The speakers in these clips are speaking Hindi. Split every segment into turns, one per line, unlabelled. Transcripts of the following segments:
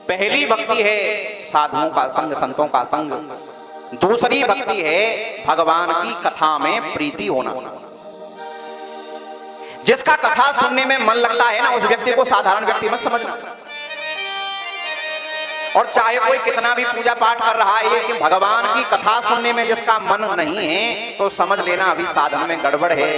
पहली भक्ति है साधुओं का संग, संतों का संग। दूसरी भक्ति है भगवान की कथा में प्रीति होना। जिसका कथा सुनने में मन लगता है ना, उस व्यक्ति को साधारण व्यक्ति मत समझना। और चाहे कोई कितना भी पूजा पाठ कर रहा है, कि भगवान की कथा सुनने में जिसका मन नहीं है, तो समझ लेना अभी साधन में गड़बड़ है।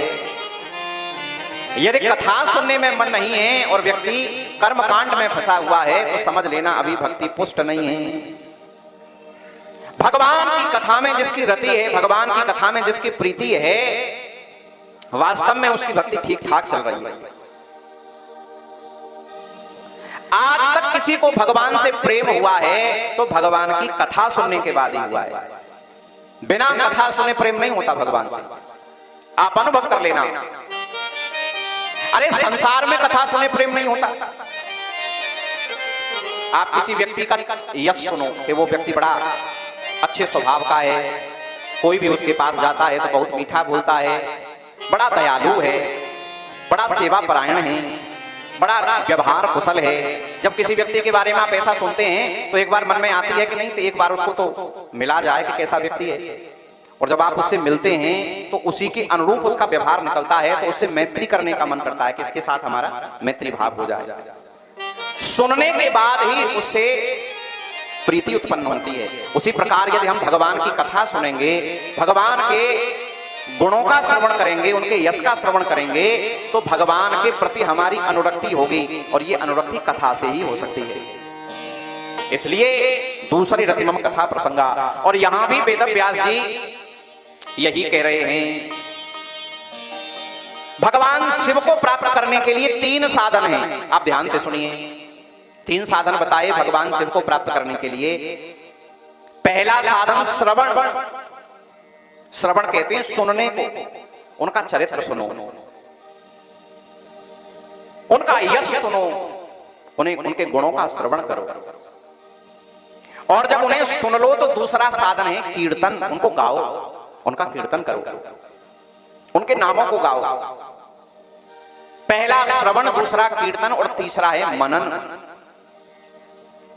यदि कथा सुनने में मन नहीं है और व्यक्ति कर्मकांड में फंसा हुआ है, तो समझ लेना अभी भक्ति पुष्ट नहीं है। भगवान की कथा में जिसकी रति है, भगवान की कथा में जिसकी प्रीति है, वास्तव में उसकी भक्ति ठीक ठाक चल रही है। आज तक किसी को भगवान से प्रेम हुआ है तो भगवान की कथा सुनने के बाद ही हुआ है। बिना कथा सुने प्रेम नहीं होता भगवान से, आप अनुभव कर लेना। अरे संसार में कथा सुने प्रेम नहीं होता। आप किसी व्यक्ति का यश सुनो कि वो व्यक्ति बड़ा अच्छे स्वभाव का है, कोई भी उसके पास जाता है तो बहुत मीठा बोलता है, बड़ा दयालु है, बड़ा सेवा परायण है, बड़ा व्यवहार कुशल है। जब किसी व्यक्ति के बारे में आप ऐसा सुनते हैं तो एक बार मन में आती है कि नहीं, तो एक बार उसको तो मिला जाए कि कैसा व्यक्ति है। और जब आप उससे मिलते हैं तो उसी के अनुरूप उसका व्यवहार निकलता है, तो उससे मैत्री करने का मन करता है कि इसके साथ हमारा मैत्री भाव हो जाए। सुनने के बाद ही उससे प्रीति उत्पन्न होती है। उसी प्रकार यदि हम भगवान की कथा सुनेंगे, भगवान के गुणों का श्रवण करेंगे, उनके यश का श्रवण करेंगे, तो भगवान के प्रति हमारी अनुरक्ति होगी, और ये अनुरक्ति कथा से ही हो सकती है। इसलिए दूसरी रतिमम कथा प्रसंगा। और यहां भी वेद व्यास जी यही कह रहे हैं, भगवान शिव को प्राप्त करने के लिए 3 साधन हैं। आप ध्यान से सुनिए, 3 साधन बताए भगवान शिव को प्राप्त करने के लिए। पहला साधन श्रवण। श्रवण कहते हैं सुनने को, उनका चरित्र सुनो, उनका यश सुनो, उन्हें उनके गुणों का श्रवण करो। और जब उन्हें सुन लो तो दूसरा साधन है कीर्तन। उनको गाओ, उनका कीर्तन करो, उनके नामों को गाओ। पहला श्रवण, दूसरा कीर्तन, और तीसरा है मनन।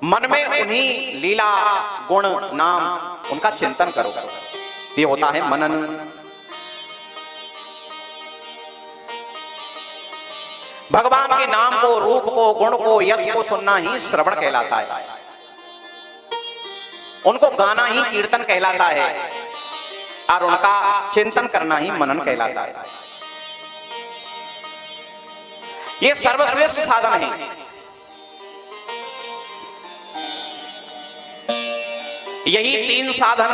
मन में उन्हीं लीला गुण नाम उनका चिंतन करो, ये होता है मनन। भगवान के नाम को, रूप को, गुण को, यश को सुनना ही श्रवण कहलाता है। उनको गाना ही कीर्तन कहलाता है, और उनका चिंतन करना ही मनन कहलाता है। ये सर्वश्रेष्ठ साधन है। यही 3 साधन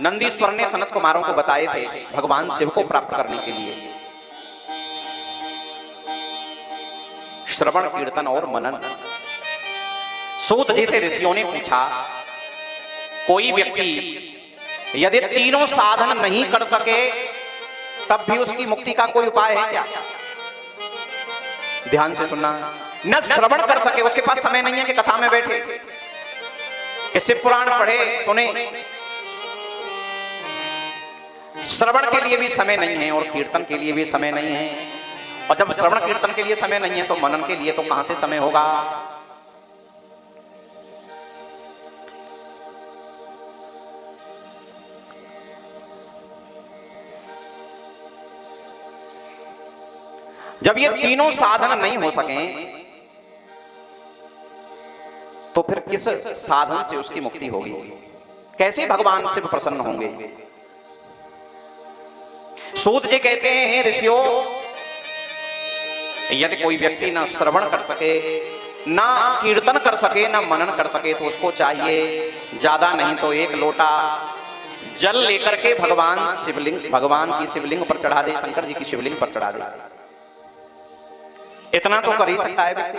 नंदीश्वर ने सनत कुमारों को बताए थे भगवान शिव को प्राप्त करने के लिए। श्रवण, कीर्तन और मनन। सूत जी से ऋषियों ने पूछा, कोई व्यक्ति यदि तीनों साधन नहीं कर सके तब भी उसकी मुक्ति का कोई उपाय है क्या? ध्यान से सुनना। न श्रवण कर सके, उसके पास समय नहीं है कि कथा में बैठे, कि शिव पुराण पढ़े सुने। श्रवण के लिए भी समय नहीं है और कीर्तन के लिए भी समय नहीं है। और जब श्रवण कीर्तन के लिए समय नहीं है तो मनन के लिए तो कहां से समय होगा? जब ये तीनों साधन नहीं हो सके तो फिर किस साधन से उसकी मुक्ति होगी? कैसे भगवान शिव प्रसन्न होंगे? सूत जी कहते हैं, ऋषियों, यदि कोई व्यक्ति ना श्रवण कर सके, ना कीर्तन कर सके, ना मनन कर सके, तो उसको चाहिए ज्यादा नहीं तो 1 लोटा जल लेकर के भगवान की शिवलिंग पर चढ़ा दे, शंकर जी की शिवलिंग पर चढ़ा दे। इतना तो कर ही सकता है व्यक्ति।